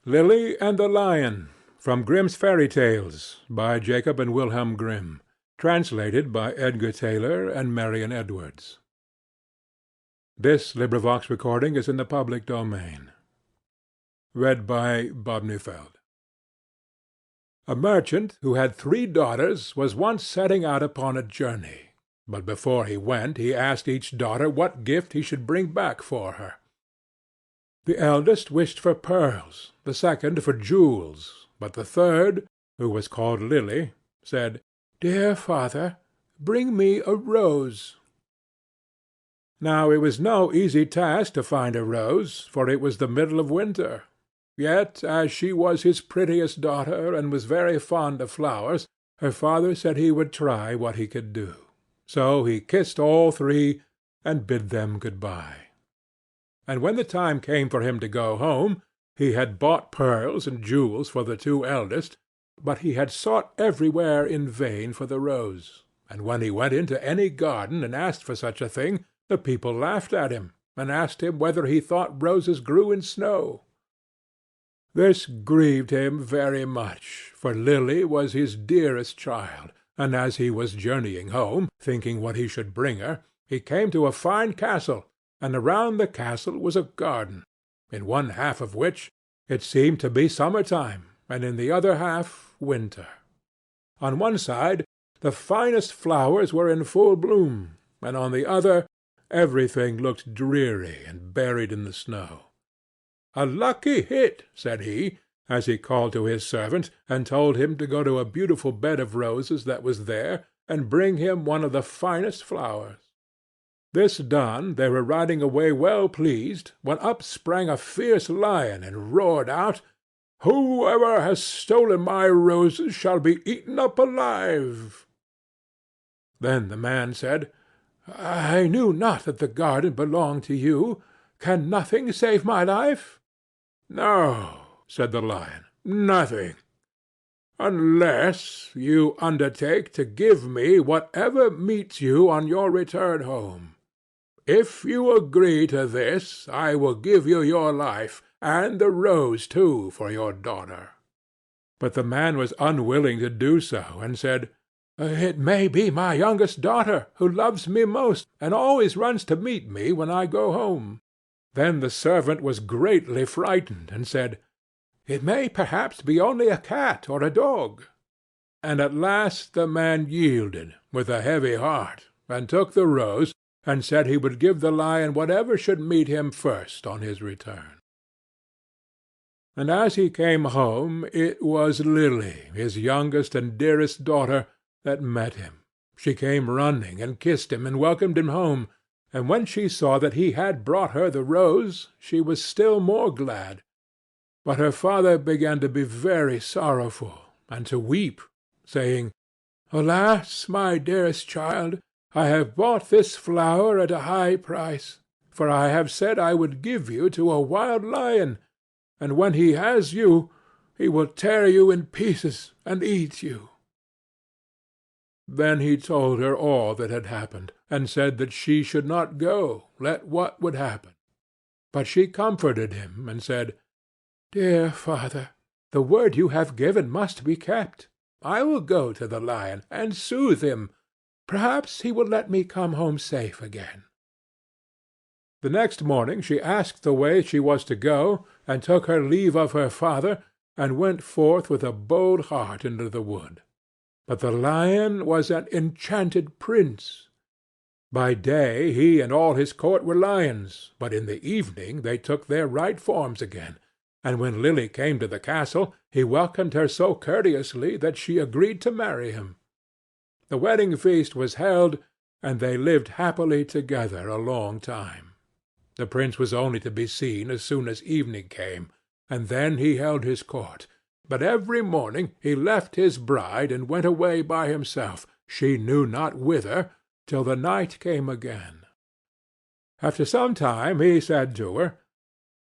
Lily and the Lion, from Grimm's Fairy Tales, by Jacob and Wilhelm Grimm, translated by Edgar Taylor and Marion Edwards. This recording is in the public domain. Read by Bob Neufeld. A merchant who had 3 daughters was once setting out upon a journey, but before he went he asked each daughter what gift he should bring back for her. The eldest wished for pearls, the second for jewels, but the third, who was called Lily, said, "Dear father, bring me a rose." Now it was no easy task to find a rose, for it was the middle of winter. Yet, as she was his prettiest daughter, and was very fond of flowers, her father said he would try what he could do. So he kissed all 3, and bid them good-bye. And when the time came for him to go home, he had bought pearls and jewels for the 2 eldest, but he had sought everywhere in vain for the rose, and when he went into any garden and asked for such a thing, the people laughed at him, and asked him whether he thought roses grew in snow. This grieved him very much, for Lily was his dearest child, and as he was journeying home, thinking what he should bring her, he came to a fine castle, and around the castle was a garden, in one half of which it seemed to be summer-time, and in the other half winter. On one side the finest flowers were in full bloom, and on the other everything looked dreary and buried in the snow. "A lucky hit," said he, as he called to his servant, and told him to go to a beautiful bed of roses that was there, and bring him one of the finest flowers. This done, they were riding away well pleased, when up sprang a fierce lion, and roared out, "Whoever has stolen my roses shall be eaten up alive." Then the man said, "I knew not that the garden belonged to you. Can nothing save my life?" "No," said the lion, "nothing, unless you undertake to give me whatever meets you on your return home. If you agree to this, I will give you your life, and the rose too for your daughter." But the man was unwilling to do so, and said, "It may be my youngest daughter, who loves me most, and always runs to meet me when I go home." Then the servant was greatly frightened, and said, "It may perhaps be only a cat or a dog." And at last the man yielded, with a heavy heart, and took the rose, and said he would give the lion whatever should meet him first on his return. And as he came home, it was Lily, his youngest and dearest daughter, that met him. She came running, and kissed him, and welcomed him home, and when she saw that he had brought her the rose, she was still more glad. But her father began to be very sorrowful, and to weep, saying, "Alas, my dearest child, I have bought this flower at a high price, for I have said I would give you to a wild lion, and when he has you, he will tear you in pieces and eat you." Then he told her all that had happened, and said that she should not go, let what would happen. But she comforted him, and said, "Dear father, the word you have given must be kept. I will go to the lion, and soothe him. Perhaps he will let me come home safe again." The next morning she asked the way she was to go, and took her leave of her father, and went forth with a bold heart into the wood. But the lion was an enchanted prince. By day he and all his court were lions, but in the evening they took their right forms again, and when Lily came to the castle, he welcomed her so courteously that she agreed to marry him. The wedding feast was held, and they lived happily together a long time. The prince was only to be seen as soon as evening came, and then he held his court. But every morning he left his bride and went away by himself, she knew not whither, till the night came again. After some time he said to her,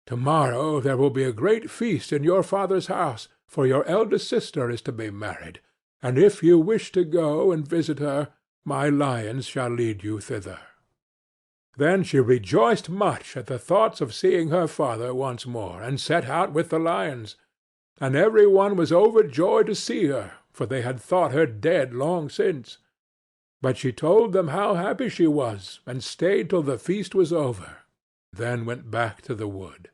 "Tomorrow there will be a great feast in your father's house, for your eldest sister is to be married, and if you wish to go and visit her, my lions shall lead you thither." Then she rejoiced much at the thoughts of seeing her father once more, and set out with the lions. And every one was overjoyed to see her, for they had thought her dead long since. But she told them how happy she was, and stayed till the feast was over, then went back to the wood.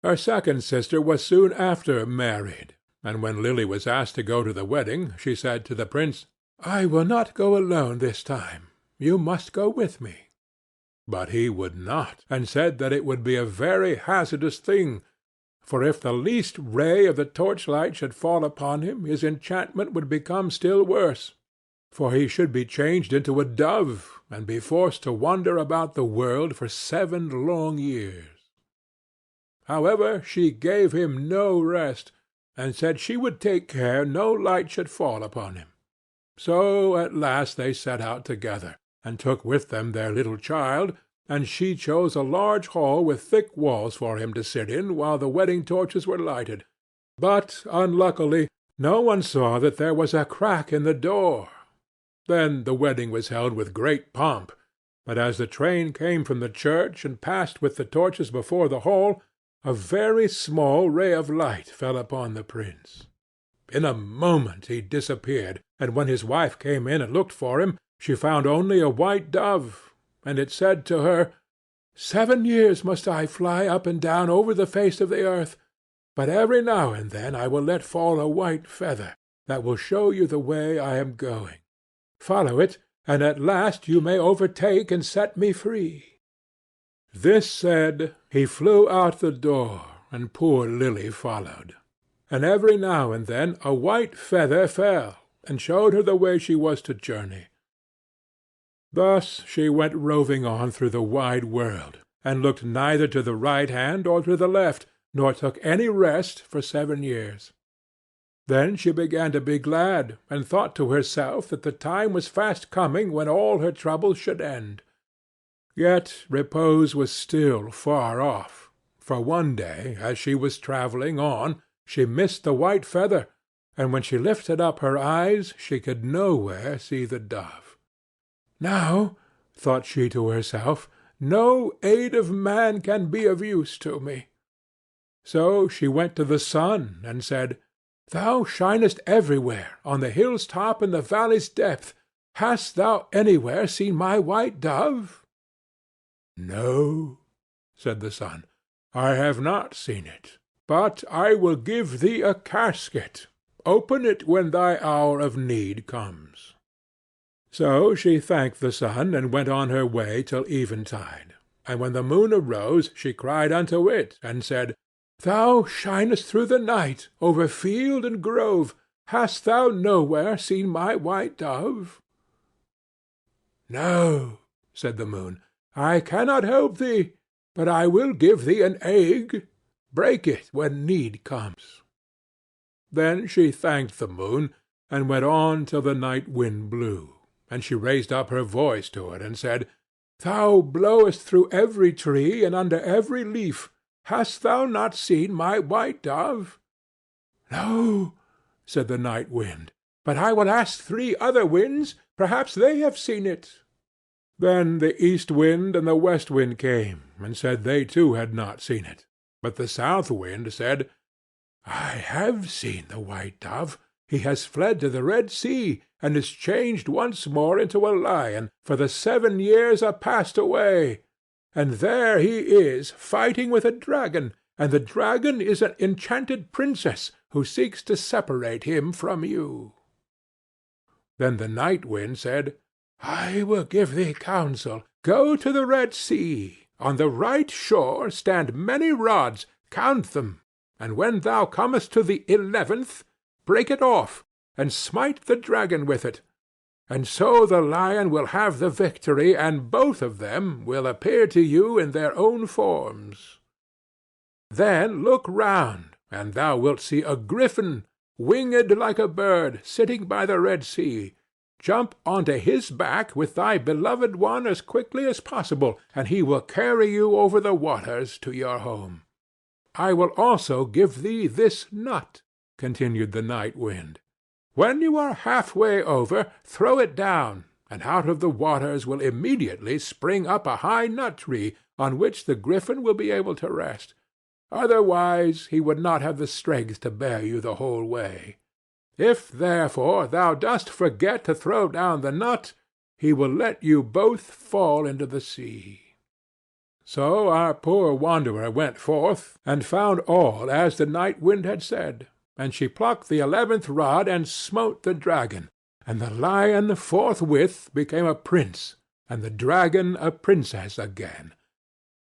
Her second sister was soon after married, and when Lily was asked to go to the wedding, she said to the prince, "I will not go alone this time. You must go with me." But he would not, and said that it would be a very hazardous thing, for if the least ray of the torchlight should fall upon him, his enchantment would become still worse, for he should be changed into a dove, and be forced to wander about the world for 7 long years. However, she gave him no rest, and said she would take care no light should fall upon him. So at last they set out together, and took with them their little child, and she chose a large hall with thick walls for him to sit in while the wedding torches were lighted. But, unluckily, no one saw that there was a crack in the door. Then the wedding was held with great pomp, but as the train came from the church and passed with the torches before the hall, a very small ray of light fell upon the prince. In a moment he disappeared, and when his wife came in and looked for him, she found only a white dove, and it said to her, "7 years must I fly up and down over the face of the earth, but every now and then I will let fall a white feather, that will show you the way I am going. Follow it, and at last you may overtake and set me free." This said, he flew out the door, and poor Lily followed. And every now and then a white feather fell, and showed her the way she was to journey. Thus she went roving on through the wide world, and looked neither to the right hand or to the left, nor took any rest for 7 years. Then she began to be glad, and thought to herself that the time was fast coming when all her troubles should end. Yet repose was still far off, for one day, as she was travelling on, she missed the white feather, and when she lifted up her eyes she could nowhere see the dove. "Now," thought she to herself, "no aid of man can be of use to me." So she went to the sun, and said, "Thou shinest everywhere, on the hill's top and the valley's depth. Hast thou anywhere seen my white dove?" "No," said the sun, "I have not seen it, but I will give thee a casket. Open it when thy hour of need comes." So she thanked the sun, and went on her way till eventide. And when the moon arose, she cried unto it, and said, "Thou shinest through the night, over field and grove. Hast thou nowhere seen my white dove?" "No," said the moon, "I cannot help thee, but I will give thee an egg. Break it when need comes." Then she thanked the moon, and went on till the night wind blew, and she raised up her voice to it, and said, "Thou blowest through every tree and under every leaf. Hast thou not seen my white dove?" "No," said the night wind, "but I will ask 3 other winds. Perhaps they have seen it." Then the east wind and the west wind came, and said they too had not seen it. But the south wind said, "I have seen the white dove. He has fled to the Red Sea, and is changed once more into a lion, for the 7 years are passed away. And there he is, fighting with a dragon, and the dragon is an enchanted princess, who seeks to separate him from you." Then the night wind said, "I will give thee counsel. Go to the Red Sea. On the right shore stand many rods. Count them, and when thou comest to the 11th, break it off, and smite the dragon with it. And so the lion will have the victory, and both of them will appear to you in their own forms. Then look round, and thou wilt see a griffin, winged like a bird, sitting by the Red Sea. Jump onto his back with thy beloved one as quickly as possible, and he will carry you over the waters to your home. I will also give thee this nut," continued the night wind. "When you are half-way over, throw it down, and out of the waters will immediately spring up a high nut-tree, on which the Griffin will be able to rest. Otherwise he would not have the strength to bear you the whole way. If, therefore, thou dost forget to throw down the nut, he will let you both fall into the sea." So our poor wanderer went forth, and found all as the Night Wind had said, and she plucked the 11th rod and smote the dragon, and the lion forthwith became a prince, and the dragon a princess again.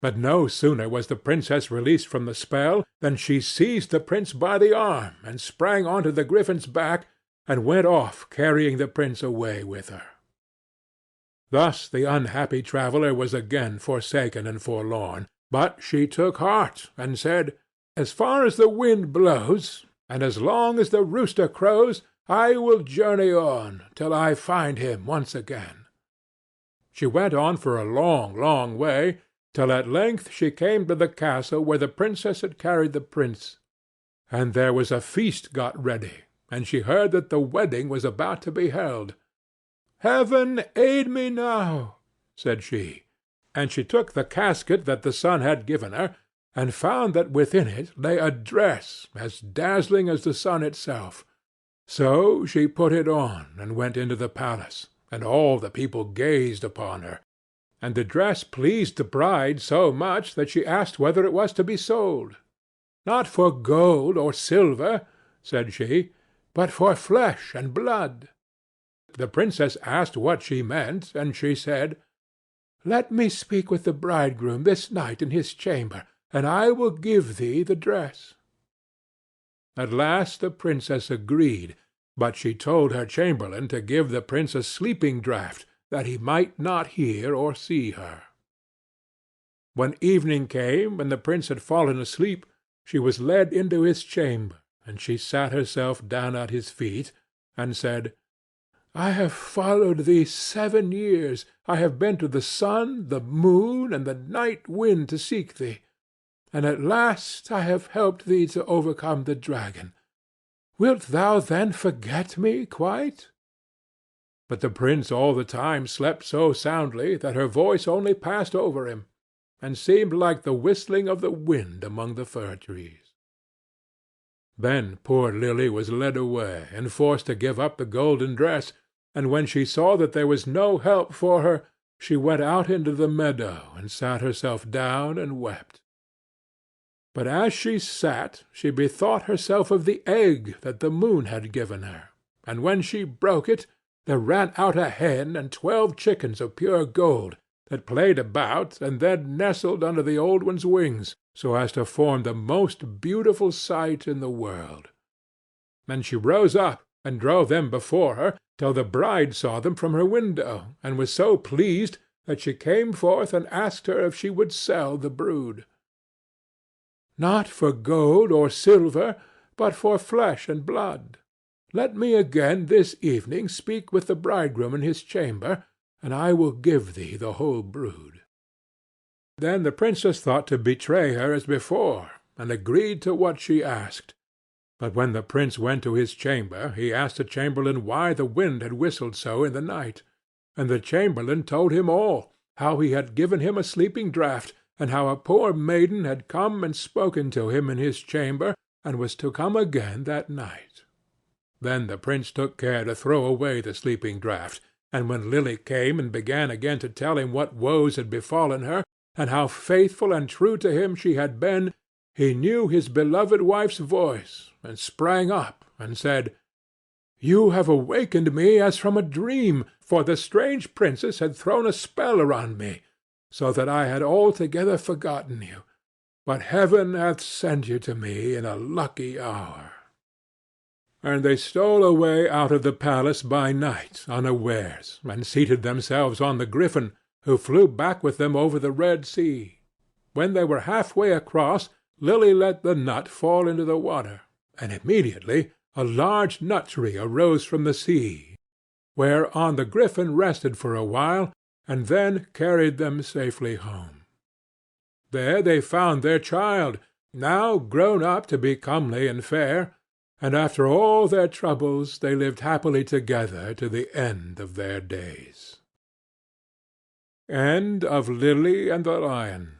But no sooner was the princess released from the spell than she seized the prince by the arm, and sprang on to the Griffin's back, and went off carrying the prince away with her. Thus the unhappy traveller was again forsaken and forlorn, but she took heart, and said, "As far as the wind blows, and as long as the rooster crows, I will journey on, till I find him once again." She went on for a long, long way, till at length she came to the castle where the princess had carried the prince. And there was a feast got ready, and she heard that the wedding was about to be held. "Heaven aid me now," said she, and she took the casket that the sun had given her, and found that within it lay a dress as dazzling as the sun itself. So she put it on, and went into the palace, and all the people gazed upon her. And the dress pleased the bride so much that she asked whether it was to be sold. "Not for gold or silver," said she, "but for flesh and blood." The princess asked what she meant, and she said, "Let me speak with the bridegroom this night in his chamber, and I will give thee the dress." At last the princess agreed, but she told her chamberlain to give the prince a sleeping draught, that he might not hear or see her. When evening came, and the prince had fallen asleep, she was led into his chamber, and she sat herself down at his feet, and said, "I have followed thee 7 years. I have been to the sun, the moon, and the night wind to seek thee, and at last I have helped thee to overcome the dragon. Wilt thou then forget me quite?" But the prince all the time slept so soundly that her voice only passed over him, and seemed like the whistling of the wind among the fir-trees. Then poor Lily was led away, and forced to give up the golden dress, and when she saw that there was no help for her, she went out into the meadow, and sat herself down and wept. But as she sat, she bethought herself of the egg that the moon had given her, and when she broke it, there ran out a hen and 12 chickens of pure gold, that played about, and then nestled under the old one's wings, so as to form the most beautiful sight in the world. And she rose up, and drove them before her, till the bride saw them from her window, and was so pleased that she came forth and asked her if she would sell the brood. "Not for gold or silver, but for flesh and blood. Let me again this evening speak with the bridegroom in his chamber, and I will give thee the whole brood." Then the princess thought to betray her as before, and agreed to what she asked. But when the prince went to his chamber, he asked the chamberlain why the wind had whistled so in the night. And the chamberlain told him all, how he had given him a sleeping draught, and how a poor maiden had come and spoken to him in his chamber, and was to come again that night. Then the prince took care to throw away the sleeping draught, and when Lily came and began again to tell him what woes had befallen her, and how faithful and true to him she had been, he knew his beloved wife's voice, and sprang up, and said, "You have awakened me as from a dream, for the strange princess had thrown a spell around me, so that I had altogether forgotten you. But heaven hath sent you to me in a lucky hour." And they stole away out of the palace by night unawares, and seated themselves on the Griffin, who flew back with them over the Red Sea. When they were half-way across, Lily let the nut fall into the water, and immediately a large nut-tree arose from the sea, whereon the Griffin rested for a while, and then carried them safely home. There they found their child, now grown up to be comely and fair, and after all their troubles they lived happily together to the end of their days. End of Lily and the Lion.